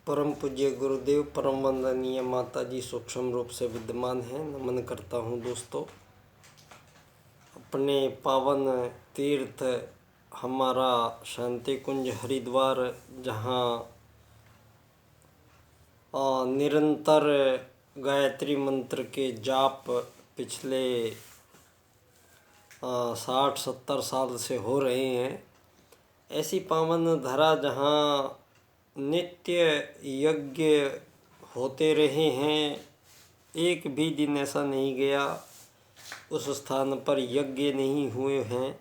परम पूज्य गुरुदेव, परम वंदनीय माता जी सूक्ष्म रूप से विद्यमान हैं। नमन करता हूँ दोस्तों। अपने पावन तीर्थ हमारा शांति कुंज हरिद्वार, जहाँ निरंतर गायत्री मंत्र के जाप पिछले 60-70 साल से हो रहे हैं। ऐसी पावन धरा जहाँ नित्य यज्ञ होते रहे हैं, एक भी दिन ऐसा नहीं गया उस स्थान पर यज्ञ नहीं हुए हैं।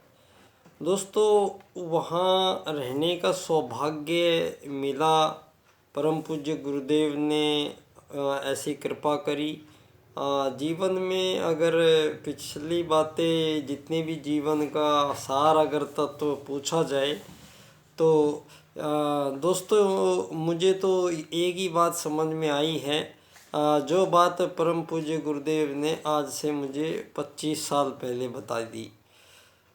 दोस्तों, वहाँ रहने का सौभाग्य मिला। परम पूज्य गुरुदेव ने ऐसी कृपा करी। जीवन में अगर पिछली बातें, जितने भी जीवन का सार अगर तत्व पूछा जाए तो दोस्तों, मुझे तो एक ही बात समझ में आई है। जो बात परम पूज्य गुरुदेव ने आज से मुझे 25 साल पहले बता दी,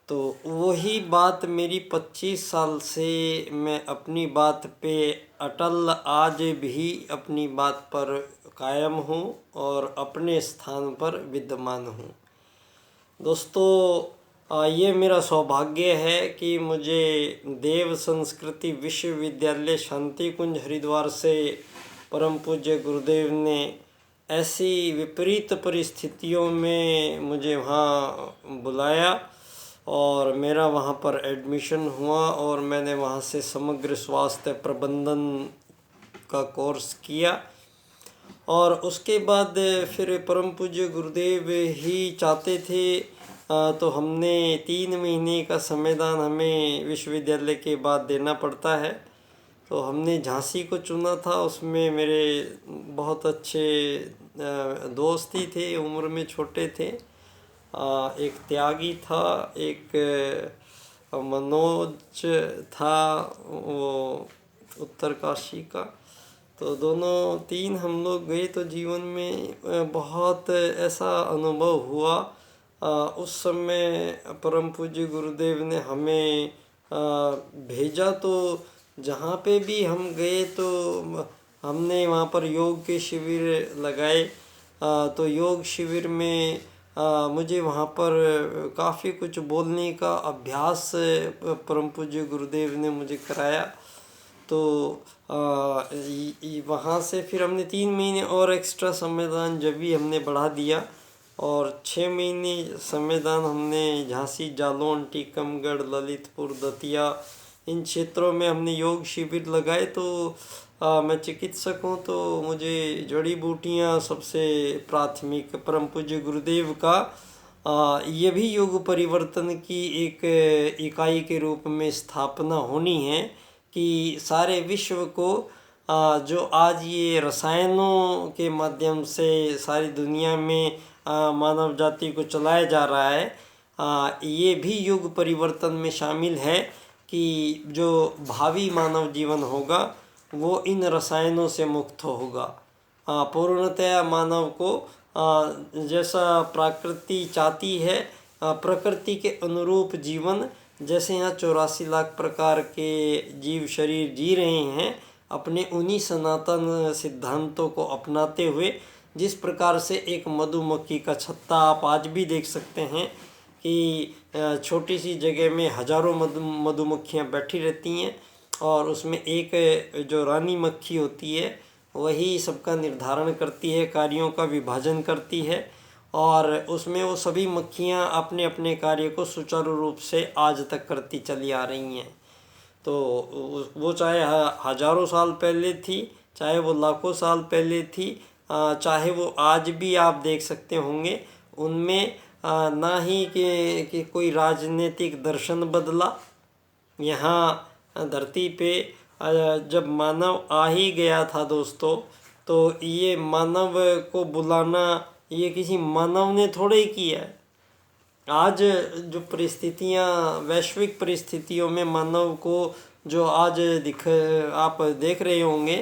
तो वही बात मेरी 25 साल से मैं अपनी बात पे अटल, आज भी अपनी बात पर कायम हूँ और अपने स्थान पर विद्यमान हूँ। दोस्तों, ये मेरा सौभाग्य है कि मुझे देव संस्कृति विश्वविद्यालय शांति कुंज हरिद्वार से परम पूज्य गुरुदेव ने ऐसी विपरीत परिस्थितियों में मुझे वहाँ बुलाया और मेरा वहाँ पर एडमिशन हुआ और मैंने वहाँ से समग्र स्वास्थ्य प्रबंधन का कोर्स किया। और उसके बाद फिर परम पूज्य गुरुदेव ही चाहते थे, तो हमने 3 महीने का समयदान हमें विश्वविद्यालय के बाद देना पड़ता है। तो हमने झांसी को चुना था। उसमें मेरे बहुत अच्छे दोस्त ही थे, उम्र में छोटे थे। एक त्यागी था, एक मनोज था, वो उत्तरकाशी का। तो दोनों 3 हम लोग गए। तो जीवन में बहुत ऐसा अनुभव हुआ। उस समय परम पूज्य गुरुदेव ने हमें भेजा, तो जहाँ पे भी हम गए तो हमने वहाँ पर योग के शिविर लगाए। तो योग शिविर में मुझे वहाँ पर काफ़ी कुछ बोलने का अभ्यास परम पूज्य गुरुदेव ने मुझे कराया। तो वहाँ से फिर हमने 3 महीने और एक्स्ट्रा संविधान जब भी हमने बढ़ा दिया और 6 महीने संविधान हमने झांसी, जालौन, टीकमगढ़, ललितपुर, दतिया, इन क्षेत्रों में हमने योग शिविर लगाए। तो मैं चिकित्सक हूँ, तो मुझे जड़ी बूटियाँ सबसे प्राथमिक परम पूज्य गुरुदेव का ये भी योग परिवर्तन की एक इकाई के रूप में स्थापना होनी है कि सारे विश्व को जो आज ये रसायनों के माध्यम से सारी दुनिया में मानव जाति को चलाया जा रहा है, ये भी युग परिवर्तन में शामिल है कि जो भावी मानव जीवन होगा वो इन रसायनों से मुक्त होगा। पूर्णतया मानव को जैसा प्रकृति चाहती है, प्रकृति के अनुरूप जीवन, जैसे यहाँ 84 लाख प्रकार के जीव शरीर जी रहे हैं अपने उन्हीं सनातन सिद्धांतों को अपनाते हुए, जिस प्रकार से एक मधुमक्खी का छत्ता आप आज भी देख सकते हैं कि छोटी सी जगह में हजारों मधुमक्खियाँ बैठी रहती हैं और उसमें एक जो रानी मक्खी होती है वही सबका निर्धारण करती है, कार्यों का विभाजन करती है और उसमें वो सभी मक्खियाँ अपने अपने कार्य को सुचारू रूप से आज तक करती चली आ रही हैं। तो वो चाहे हजारों साल पहले थी, चाहे वो लाखों साल पहले थी, चाहे वो आज भी आप देख सकते होंगे, उनमें ना ही कि कोई राजनीतिक दर्शन बदला। यहाँ धरती पे जब मानव आ ही गया था दोस्तों, तो ये मानव को बुलाना ये किसी मानव ने थोड़े ही किया है। आज जो परिस्थितियाँ, वैश्विक परिस्थितियों में मानव को जो आज आप देख रहे होंगे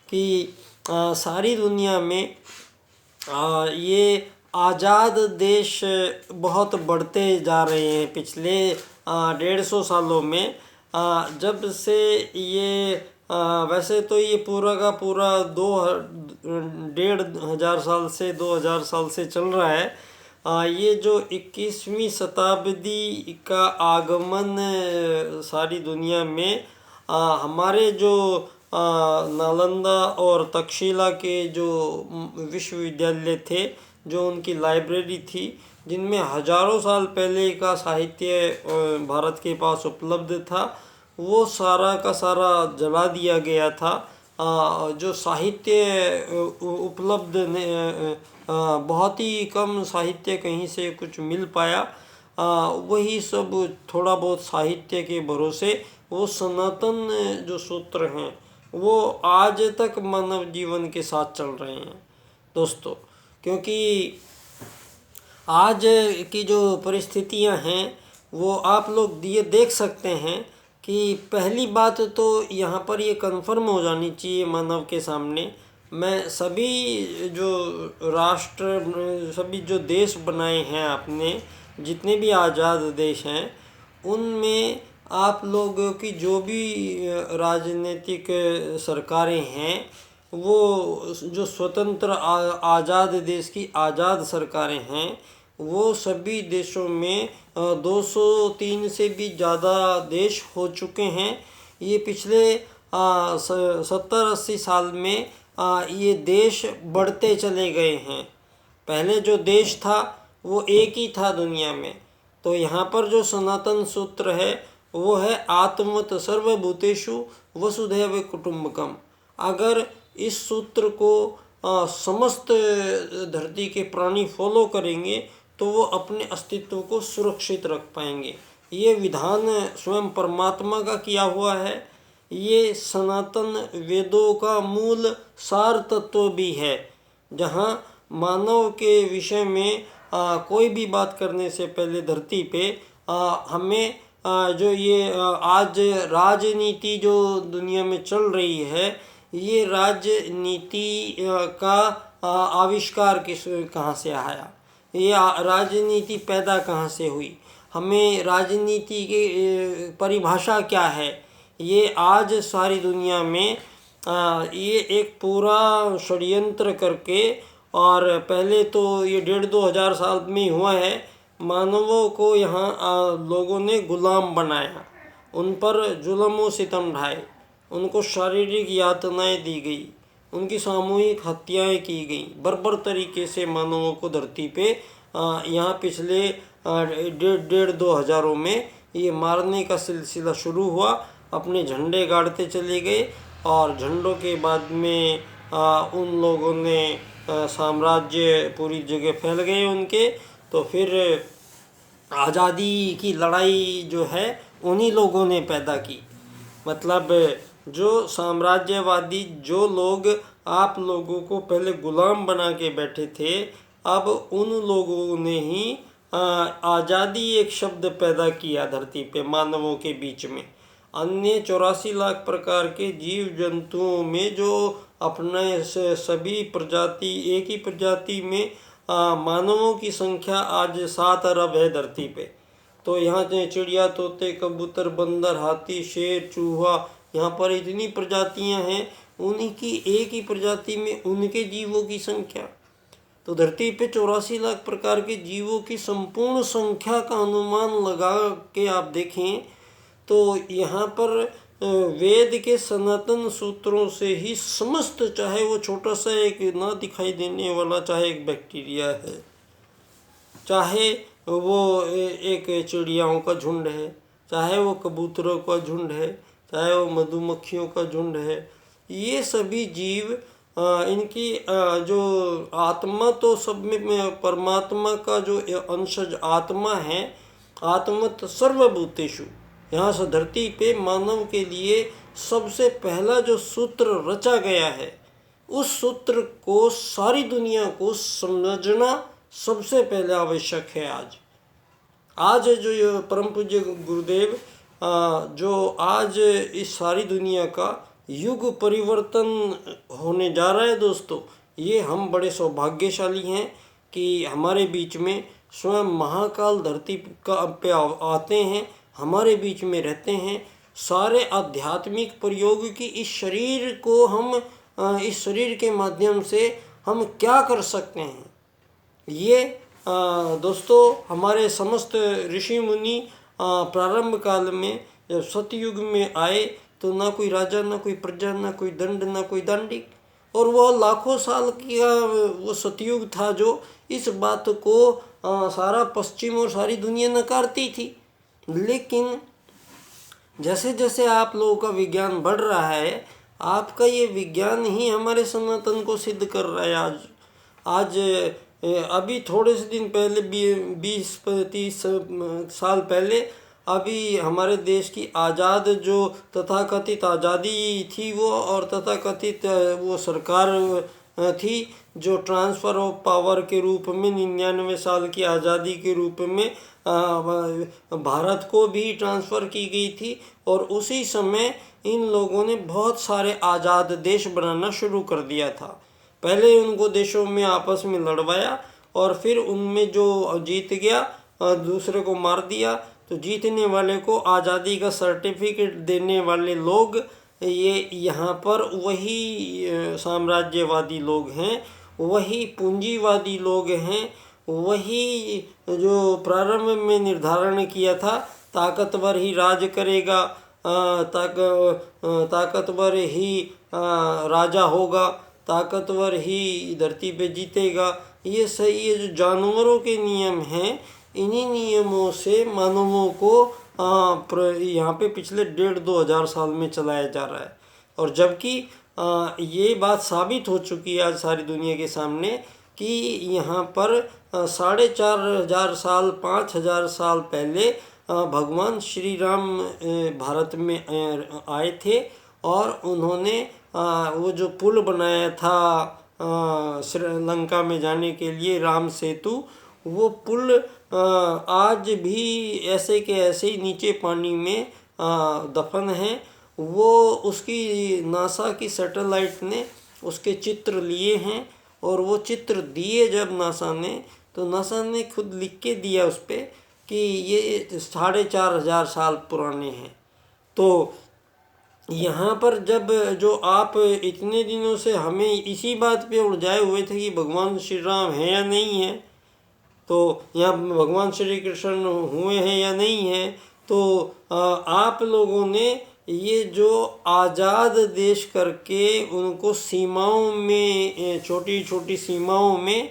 कि सारी दुनिया में ये आज़ाद देश बहुत बढ़ते जा रहे हैं। पिछले 150 सालों में जब से ये वैसे तो ये पूरा का पूरा 1,500 साल से 2,000 साल से चल रहा है। ये जो 21वीं शताब्दी का आगमन सारी दुनिया में हमारे जो नालंदा और तक्षशिला के जो विश्वविद्यालय थे, जो उनकी लाइब्रेरी थी, जिनमें हजारों साल पहले का साहित्य भारत के पास उपलब्ध था, वो सारा का सारा जला दिया गया था। जो साहित्य उपलब्ध बहुत ही कम साहित्य कहीं से कुछ मिल पाया, वही सब थोड़ा बहुत साहित्य के भरोसे वो सनातन जो सूत्र हैं वो आज तक मानव जीवन के साथ चल रहे हैं दोस्तों। क्योंकि आज की जो परिस्थितियां हैं वो आप लोग ये देख सकते हैं कि पहली बात तो यहाँ पर ये कन्फर्म हो जानी चाहिए मानव के सामने, मैं सभी जो राष्ट्र, सभी जो देश बनाए हैं आपने, जितने भी आज़ाद देश हैं, उनमें आप लोगों की जो भी राजनीतिक सरकारें हैं, वो जो स्वतंत्र आज़ाद देश की आज़ाद सरकारें हैं, वो सभी देशों में 203 से भी ज़्यादा देश हो चुके हैं। ये पिछले 70-80 साल में ये देश बढ़ते चले गए हैं। पहले जो देश था वो एक ही था दुनिया में। तो यहाँ पर जो सनातन सूत्र है वो है आत्मवत् सर्वभूतेषु वसुधैव कुटुम्बकम। अगर इस सूत्र को समस्त धरती के प्राणी फॉलो करेंगे तो वो अपने अस्तित्व को सुरक्षित रख पाएंगे। ये विधान स्वयं परमात्मा का किया हुआ है। ये सनातन वेदों का मूल सार तत्व भी है। जहाँ मानव के विषय में कोई भी बात करने से पहले धरती पे हमें जो ये आज राजनीति जो दुनिया में चल रही है, ये राजनीति का आविष्कार कहाँ से आया, ये राजनीति पैदा कहाँ से हुई, हमें राजनीति की परिभाषा क्या है, ये आज सारी दुनिया में ये एक पूरा षड्यंत्र करके, और पहले तो ये 1,500-2,000 साल में हुआ है, मानवों को यहाँ लोगों ने गुलाम बनाया, उन पर जुल्म व सितम ढाए, उनको शारीरिक यातनाएं दी गई, उनकी सामूहिक हत्याएं की गई, बर्बर तरीके से मानवों को धरती पे यहाँ पिछले 1,500-2,000 हज़ारों में ये मारने का सिलसिला शुरू हुआ। अपने झंडे गाड़ते चले गए और झंडों के बाद में उन लोगों ने साम्राज्य पूरी जगह फैल गए उनके। तो फिर आज़ादी की लड़ाई जो है उन्हीं लोगों ने पैदा की। मतलब जो साम्राज्यवादी जो लोग आप लोगों को पहले गुलाम बना के बैठे थे, अब उन लोगों ने ही आज़ादी एक शब्द पैदा किया धरती पे मानवों के बीच में। अन्य 84 लाख प्रकार के जीव जंतुओं में जो अपने सभी प्रजाति, एक ही प्रजाति में मानवों की संख्या आज 7 अरब है धरती पे। तो यहाँ चिड़िया, तोते, कबूतर, बंदर, हाथी, शेर, चूहा, यहाँ पर इतनी प्रजातियाँ हैं, उन्हीं की एक ही प्रजाति में उनके जीवों की संख्या। तो धरती पे 84 लाख प्रकार के जीवों की संपूर्ण संख्या का अनुमान लगा के आप देखें तो यहाँ पर वेद के सनातन सूत्रों से ही समस्त, चाहे वो छोटा सा एक ना दिखाई देने वाला, चाहे एक बैक्टीरिया है, चाहे वो एक चिड़ियाओं का झुंड है, चाहे वो कबूतरों का झुंड है, चाहे वो मधुमक्खियों का झुंड है, ये सभी जीव इनकी जो आत्मा तो सब में परमात्मा का जो अंशज आत्मा है, आत्मत सर्वभूतेषु। यहाँ से धरती पे मानव के लिए सबसे पहला जो सूत्र रचा गया है, उस सूत्र को सारी दुनिया को समझना सबसे पहले आवश्यक है। आज जो ये परम पूज्य गुरुदेव जो आज इस सारी दुनिया का युग परिवर्तन होने जा रहा है दोस्तों, ये हम बड़े सौभाग्यशाली हैं कि हमारे बीच में स्वयं महाकाल धरती पे आते हैं, हमारे बीच में रहते हैं, सारे आध्यात्मिक प्रयोग की इस शरीर को हम इस शरीर के माध्यम से हम क्या कर सकते हैं। ये दोस्तों हमारे समस्त ऋषि मुनि प्रारंभ काल में जब सतयुग में आए तो ना कोई राजा, ना कोई प्रजा, ना कोई दंड, ना कोई दांडिक, और वह लाखों साल का वो सतयुग था जो इस बात को सारा पश्चिम और सारी दुनिया नकारती थी। लेकिन जैसे जैसे आप लोगों का विज्ञान बढ़ रहा है, आपका ये विज्ञान ही हमारे सनातन को सिद्ध कर रहा है। आज अभी थोड़े से दिन पहले 20-30 साल पहले अभी हमारे देश की आज़ाद जो तथाकथित आज़ादी थी वो, और तथाकथित वो सरकार थी जो ट्रांसफ़र ऑफ पावर के रूप में 99 साल की आज़ादी के रूप में भारत को भी ट्रांसफ़र की गई थी। और उसी समय इन लोगों ने बहुत सारे आज़ाद देश बनाना शुरू कर दिया था। पहले उनको देशों में आपस में लड़वाया और फिर उनमें जो जीत गया दूसरे को मार दिया। तो जीतने वाले को आज़ादी का सर्टिफिकेट देने वाले लोग ये यहाँ पर वही साम्राज्यवादी लोग हैं, वही पूंजीवादी लोग हैं, वही जो प्रारंभ में निर्धारण किया था ताकतवर ही राज करेगा, ताकतवर ही राजा होगा, ताकतवर ही धरती पे जीतेगा। ये सही, ये जो जानवरों के नियम हैं, इन्हीं नियमों से मानवों को यहाँ पे पिछले 1.5-2 हज़ार साल में चलाया जा रहा है। और जबकि ये बात साबित हो चुकी है आज सारी दुनिया के सामने कि यहाँ पर 4,500 साल 5,000 साल पहले भगवान श्री राम भारत में आए थे और उन्होंने वो जो पुल बनाया था श्रीलंका में जाने के लिए, राम सेतु, वो पुल आज भी ऐसे के ऐसे ही नीचे पानी में दफन है। वो उसकी नासा की सैटेलाइट ने उसके चित्र लिए हैं और वो चित्र दिए जब नासा ने, तो नासा ने खुद लिख के दिया उस पर कि ये 4,500 साल पुराने हैं। तो यहाँ पर जब जो आप इतने दिनों से हमें इसी बात पे उलझाए हुए थे कि भगवान श्री राम हैं या नहीं हैं, तो यहाँ भगवान श्री कृष्ण हुए हैं या नहीं हैं, तो आप लोगों ने ये जो आज़ाद देश करके उनको सीमाओं में, छोटी छोटी सीमाओं में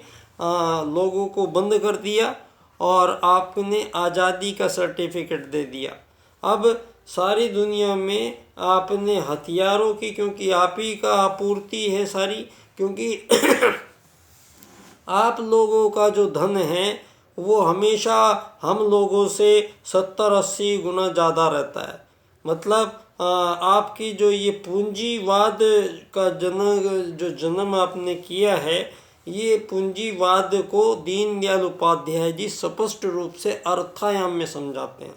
लोगों को बंद कर दिया और आपने आज़ादी का सर्टिफिकेट दे दिया। अब सारी दुनिया में आपने हथियारों की, क्योंकि आप ही का आपूर्ति है सारी, क्योंकि आप लोगों का जो धन है वो हमेशा हम लोगों से 70-80 गुना ज़्यादा रहता है। मतलब आपकी जो ये पूंजीवाद का जन्म आपने किया है, ये पूंजीवाद को दीनदयाल उपाध्याय जी स्पष्ट रूप से अर्थायाम में समझाते हैं।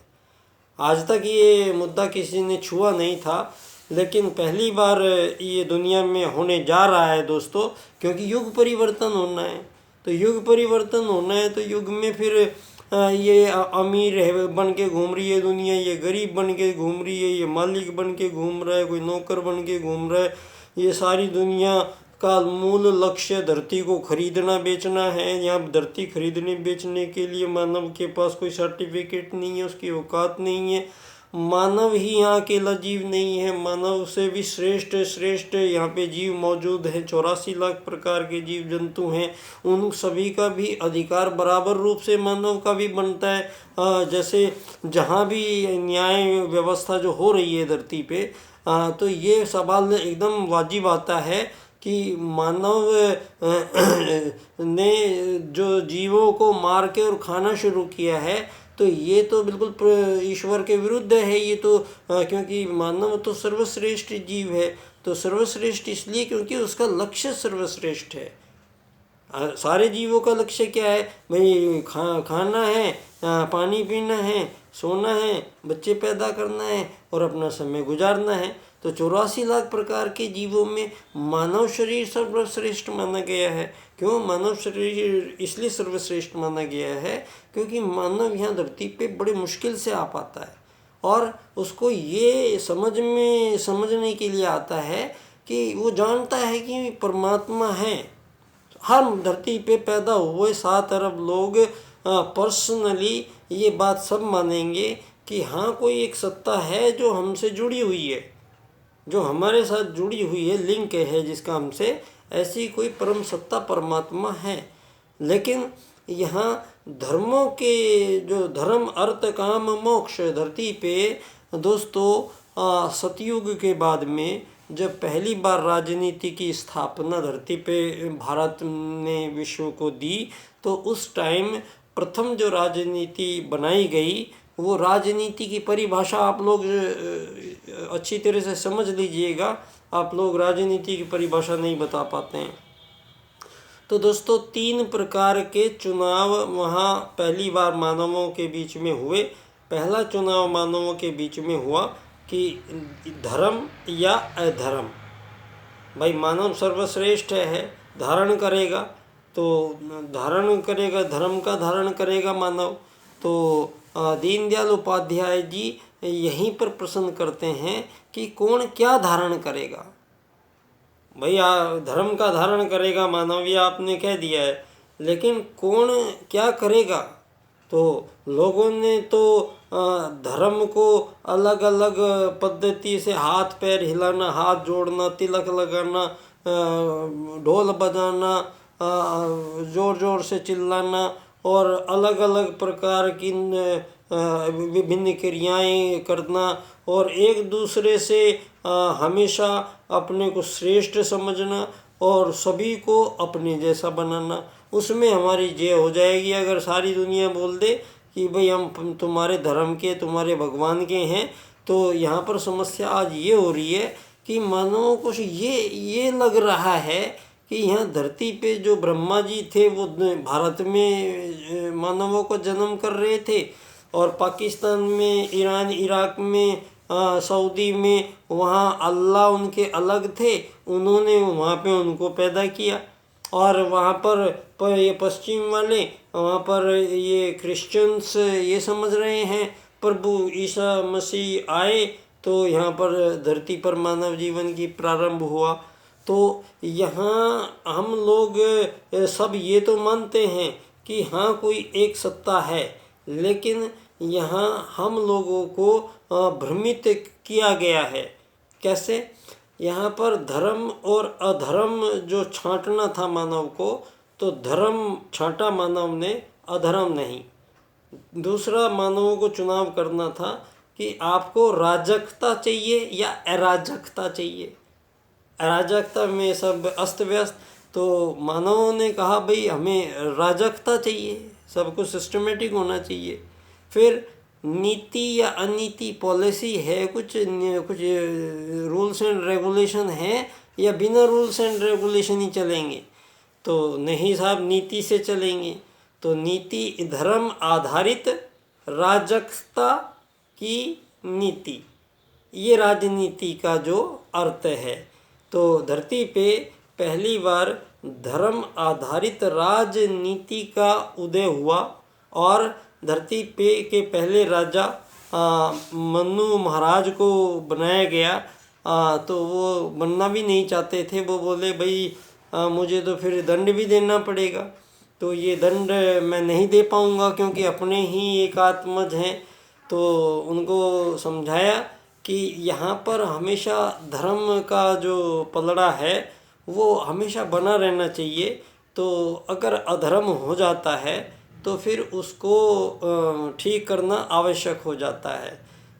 आज तक ये मुद्दा किसी ने छुआ नहीं था, लेकिन पहली बार ये दुनिया में होने जा रहा है दोस्तों, क्योंकि युग परिवर्तन होना है। तो युग परिवर्तन होना है तो युग में फिर ये अमीर है बन के घूम रही है दुनिया, ये गरीब बन के घूम रही है, ये मालिक बन के घूम रहा है, कोई नौकर बन के घूम रहा है। ये सारी दुनिया का मूल लक्ष्य धरती को खरीदना बेचना है। यहाँ धरती खरीदने बेचने के लिए मानव के पास कोई सर्टिफिकेट नहीं है, उसकी औकात नहीं है। मानव ही यहाँ अकेला जीव नहीं है, मानव से भी श्रेष्ठ यहाँ पे जीव मौजूद हैं। 84 लाख प्रकार के जीव जंतु हैं, उन सभी का भी अधिकार बराबर रूप से मानव का भी बनता है। जैसे जहाँ भी न्याय व्यवस्था जो हो रही है धरती पे, तो ये सवाल एकदम वाजिब आता है कि मानव ने जो जीवों को मार के और खाना शुरू किया है, तो ये तो बिल्कुल ईश्वर के विरुद्ध है। ये तो क्योंकि मानव तो सर्वश्रेष्ठ जीव है, तो सर्वश्रेष्ठ इसलिए क्योंकि उसका लक्ष्य सर्वश्रेष्ठ है। सारे जीवों का लक्ष्य क्या है भाई? खाना है, पानी पीना है, सोना है, बच्चे पैदा करना है और अपना समय गुजारना है। तो 84 लाख प्रकार के जीवों में मानव शरीर सर्वश्रेष्ठ माना गया है। क्यों मानव शरीर इसलिए सर्वश्रेष्ठ माना गया है? क्योंकि मानव यहाँ धरती पे बड़े मुश्किल से आ पाता है और उसको ये समझने के लिए आता है कि वो जानता है कि परमात्मा है। हम धरती पे पैदा हुए 7 अरब लोग पर्सनली ये बात सब मानेंगे कि हाँ, कोई एक सत्ता है जो हमसे जुड़ी हुई है, जो हमारे साथ जुड़ी हुई है, लिंक है जिसका हमसे, ऐसी कोई परम सत्ता परमात्मा है। लेकिन यहाँ धर्मों के जो धर्म अर्थ काम मोक्ष धरती पे दोस्तों सतयुग के बाद में जब पहली बार राजनीति की स्थापना धरती पे भारत ने विश्व को दी, तो उस टाइम प्रथम जो राजनीति बनाई गई, वो राजनीति की परिभाषा आप लोग अच्छी तरह से समझ लीजिएगा। आप लोग राजनीति की परिभाषा नहीं बता पाते हैं। तो दोस्तों 3 प्रकार के चुनाव वहाँ पहली बार मानवों के बीच में हुए। पहला चुनाव मानवों के बीच में हुआ कि धर्म या अधर्म। भाई मानव सर्वश्रेष्ठ है, धारण करेगा तो धारण करेगा, धर्म का धारण करेगा मानव। तो दीनदयाल उपाध्याय जी यहीं पर प्रश्न करते हैं कि कौन क्या धारण करेगा। भाई धर्म का धारण करेगा मानव, ये आपने कह दिया है, लेकिन कौन क्या करेगा। तो लोगों ने तो धर्म को अलग अलग पद्धति से हाथ पैर हिलाना, हाथ जोड़ना, तिलक लगाना, ढोल बजाना, ज़ोर ज़ोर से चिल्लाना और अलग अलग प्रकार की विभिन्न क्रियाएं करना और एक दूसरे से हमेशा अपने को श्रेष्ठ समझना और सभी को अपने जैसा बनाना, उसमें हमारी जय हो जाएगी। अगर सारी दुनिया बोल दे कि भाई हम तुम्हारे धर्म के, तुम्हारे भगवान के हैं, तो यहाँ पर समस्या आज ये हो रही है कि मानवों को ये लग रहा है कि यहाँ धरती पे जो ब्रह्मा जी थे वो भारत में मानवों को जन्म कर रहे थे, और पाकिस्तान में, ईरान, इराक में, सऊदी में वहाँ अल्लाह उनके अलग थे, उन्होंने वहाँ पे उनको पैदा किया। और वहाँ पर ये पश्चिम वाले, वहाँ पर ये क्रिश्चियंस ये समझ रहे हैं प्रभु ईसा मसीह आए तो यहाँ पर धरती पर मानव जीवन की प्रारंभ हुआ। तो यहाँ हम लोग सब ये तो मानते हैं कि हाँ कोई एक सत्ता है, लेकिन यहाँ हम लोगों को भ्रमित किया गया है। कैसे? यहाँ पर धर्म और अधर्म जो छांटना था मानव को, तो धर्म छांटा मानव ने, अधर्म नहीं। दूसरा मानवों को चुनाव करना था कि आपको राजकता चाहिए या अराजकता चाहिए। अराजकता में सब अस्त व्यस्त, तो मानवों ने कहा भाई हमें राजकता चाहिए, सब कुछ सिस्टमेटिक होना चाहिए। फिर नीति या अनीति, पॉलिसी है, कुछ रूल्स एंड रेगुलेशन है या बिना रूल्स एंड रेगुलेशन ही चलेंगे? तो नहीं साहब, नीति से चलेंगे। तो नीति धर्म आधारित राजकता की नीति, ये राजनीति का जो अर्थ है। तो धरती पे पहली बार धर्म आधारित राजनीति का उदय हुआ और धरती पे के पहले राजा मनु महाराज को बनाया गया। तो वो बनना भी नहीं चाहते थे, वो बोले भाई मुझे तो फिर दंड भी देना पड़ेगा, तो ये दंड मैं नहीं दे पाऊँगा क्योंकि अपने ही एक आत्मज हैं। तो उनको समझाया कि यहाँ पर हमेशा धर्म का जो पलड़ा है वो हमेशा बना रहना चाहिए। तो अगर अधर्म हो जाता है तो फिर उसको ठीक करना आवश्यक हो जाता है।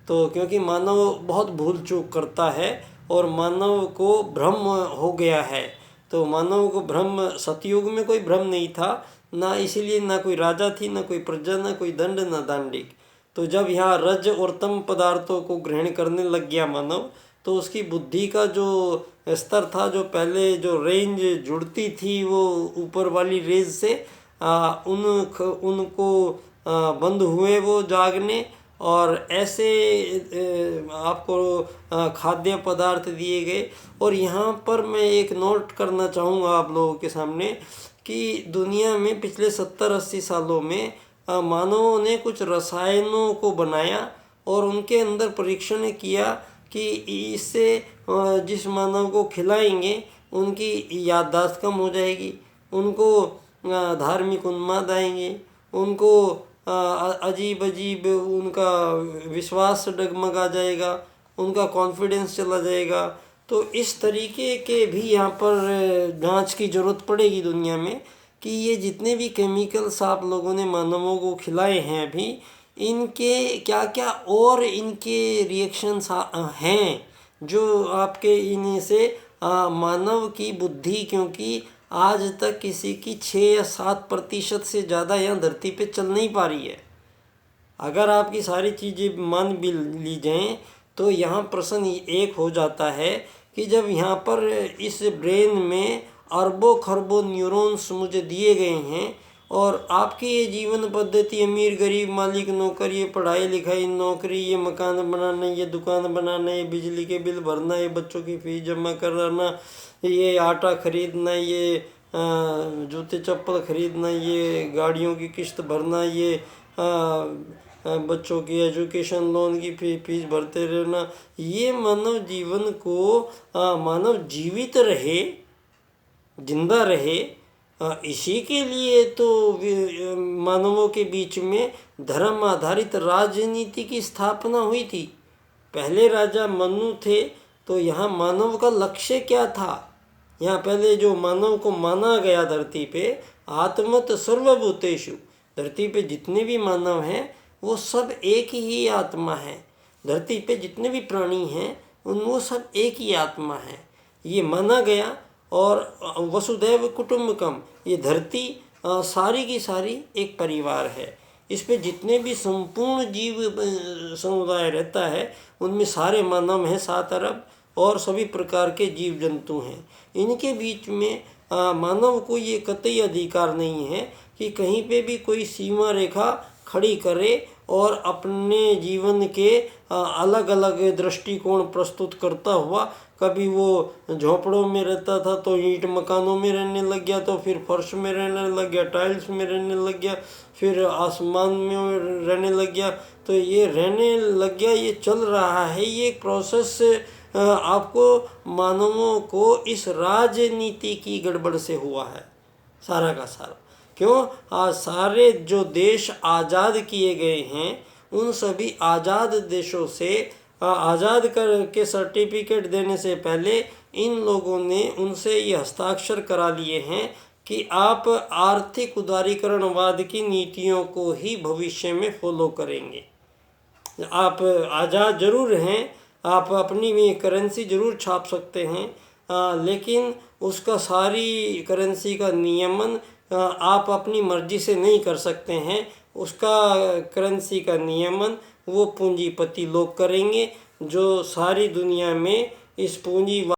तो क्योंकि मानव बहुत भूल चूक करता है और मानव को भ्रम हो गया है। तो मानव को भ्रम, सतयुग में कोई भ्रम नहीं था ना, इसीलिए ना कोई राजा थी, ना कोई प्रजा, ना कोई दंड, ना दांडिक। तो जब यहाँ रज और तम पदार्थों को ग्रहण करने लग गया मानव, तो उसकी बुद्धि का जो स्तर था, जो पहले जो रेंज जुड़ती थी वो ऊपर वाली रेंज से, उनको बंद हुए वो जागने, और ऐसे आपको खाद्य पदार्थ दिए गए। और यहाँ पर मैं एक नोट करना चाहूँगा आप लोगों के सामने कि दुनिया में पिछले 70-80 सालों में मानवों ने कुछ रसायनों को बनाया और उनके अंदर परीक्षण किया कि इससे जिस मानव को खिलाएंगे उनकी याददाश्त कम हो जाएगी, उनको धार्मिक उन्माद आएंगे, उनको अजीब अजीब उनका विश्वास डगमगा जाएगा, उनका कॉन्फिडेंस चला जाएगा। तो इस तरीके के भी यहाँ पर जांच की ज़रूरत पड़ेगी दुनिया में कि ये जितने भी केमिकल्स आप लोगों ने मानवों को खिलाए हैं अभी, इनके क्या क्या और इनके रिएक्शंस हैं जो आपके इनसे मानव की बुद्धि, क्योंकि आज तक किसी की 6 या 7% से ज़्यादा यहाँ धरती पे चल नहीं पा रही है। अगर आपकी सारी चीज़ें मान भी ली जाएं तो यहाँ प्रश्न एक हो जाता है कि जब यहाँ पर इस ब्रेन में अरबों खरबों न्यूरॉन्स मुझे दिए गए हैं और आपकी ये जीवन पद्धति, अमीर गरीब, मालिक नौकर, ये पढ़ाई लिखाई, नौकरी, ये मकान बनाना, ये दुकान बनाना, ये बिजली के बिल भरना, ये बच्चों की फीस जमा कराना, ये आटा खरीदना, ये जूते चप्पल खरीदना, ये गाड़ियों की किस्त भरना, ये बच्चों की एजुकेशन लोन की फीस भरते रहना, ये मानव जीवन को मानव जीवित रहे, जिंदा रहे, इसी के लिए तो मानवों के बीच में धर्म आधारित राजनीति की स्थापना हुई थी। पहले राजा मनु थे तो यहाँ मानव का लक्ष्य क्या था? यहाँ पहले जो मानव को माना गया धरती पे, आत्मत सर्वभूतेषु, धरती पे जितने भी मानव हैं वो सब एक ही आत्मा है। धरती पे जितने भी प्राणी हैं वो सब एक ही आत्मा है, ये माना गया। और वसुधैव कुटुंबकम, ये धरती सारी की सारी एक परिवार है। इस पे जितने भी संपूर्ण जीव समुदाय रहता है उनमें सारे मानव हैं, 7 अरब, और सभी प्रकार के जीव जंतु हैं। इनके बीच में मानव को ये कतई अधिकार नहीं है कि कहीं पे भी कोई सीमा रेखा खड़ी करे और अपने जीवन के अलग अलग दृष्टिकोण प्रस्तुत करता हुआ, कभी वो झोपड़ों में रहता था तो ईंट मकानों में रहने लग गया, तो फिर फर्श में रहने लग गया, टाइल्स में रहने लग गया, फिर आसमान में रहने लग गया, तो ये रहने लग गया, ये चल रहा है। ये एक प्रोसेस आपको मानवों को इस राजनीति की गड़बड़ से हुआ है सारा का सारा। क्यों? आज सारे जो देश आज़ाद किए गए हैं उन सभी आज़ाद देशों से आज़ाद करके सर्टिफिकेट देने से पहले इन लोगों ने उनसे ये हस्ताक्षर करा लिए हैं कि आप आर्थिक उदारीकरणवाद की नीतियों को ही भविष्य में फॉलो करेंगे। आप आज़ाद जरूर हैं, आप अपनी करेंसी जरूर छाप सकते हैं, लेकिन उसका सारी करेंसी का नियमन आप अपनी मर्जी से नहीं कर सकते हैं। उसका करेंसी का नियमन वो पूंजीपति लोग करेंगे जो सारी दुनिया में इस पूंजी